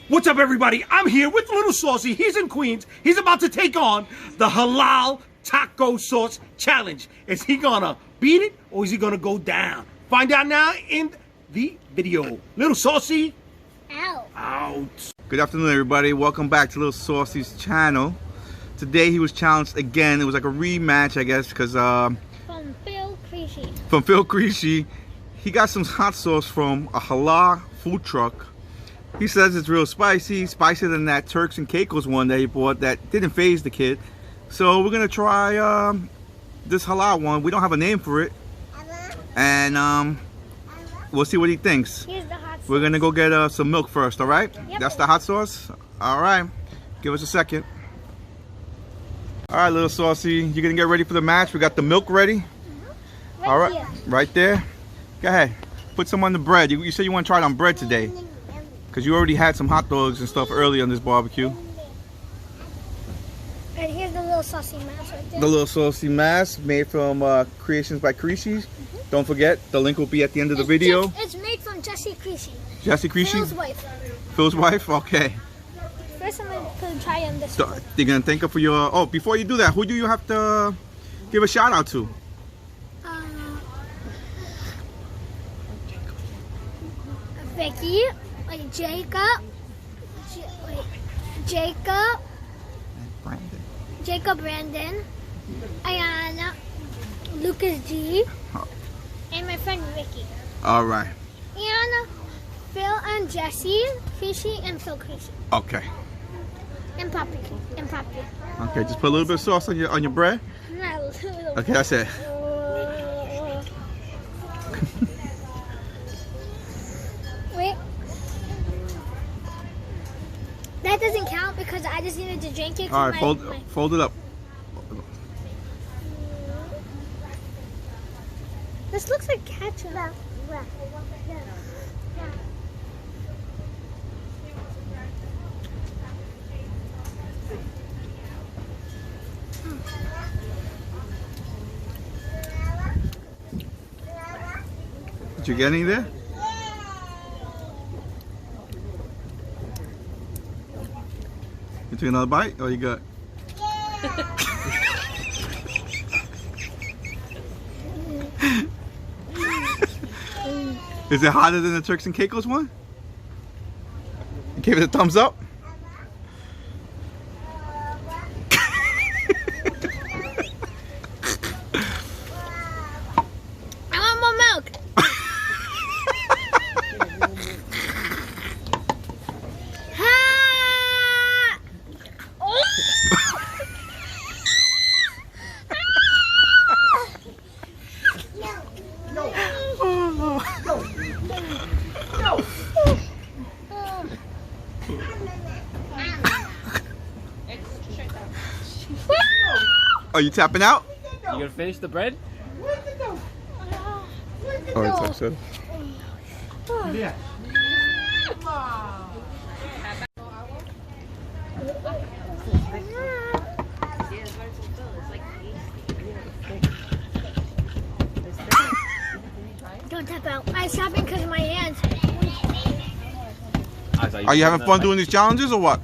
What's up, everybody? I'm here with Little Saucy. He's in Queens. He's about to take on the Halal Taco Sauce Challenge. Is he gonna beat it or is he gonna go down? Find out now in the video. Little Saucy. Out. Good afternoon, everybody. Welcome back to Little Saucy's channel. Today he was challenged again. It was like a rematch, I guess, because from Phil Creasy. From Phil Creasy. He got some hot sauce from a halal food truck. He says it's real spicy, spicier than that Turks and Caicos one that he bought that didn't faze the kid. So we're gonna try this halal one. We don't have a name for it, and we'll see what he thinks. Here's the hot sauce. We're gonna go get some milk first, all right? Yep. That's the hot sauce. All right, give us a second. All right, Little Saucy, you're gonna get ready for the match. We got the milk ready. Right All right, here. right there. Go ahead, put some on the bread. You said you want to try it on bread today, because you already had some hot dogs and stuff early on this barbecue. And here's the Little Saucy mask right there. The Little Saucy mask made from Creations by Creasy. Don't forget, the link will be at the end of the video. It's made from Jesse Creasy. Jesse Creasy? Phil's wife. Phil's wife? Okay. First I'm going to try on this So, one. you're going to thank her for your... Oh, before you do that, who do you have to give a shout out to? Vicky, like Jacob, Jacob Brandon, Ayana, Lucas G, and my friend Ricky. All right. And Phil and Jesse Creasy and Phil Creasy. Okay. And Poppy. Okay, just put a little bit of sauce on your bread. Okay, that's it. Wait. That doesn't count because I just needed to drink it. All right, fold it up. This looks like ketchup. Did you get any there? You took another bite? Oh, you got... Is it hotter than the Turks and Caicos one? You gave it a thumbs up? I want more milk. Are you tapping out? You gonna finish the bread? Oh, it's upset. Yeah. Don't tap out. I stopped because of my hands. Are you having fun doing these challenges or what?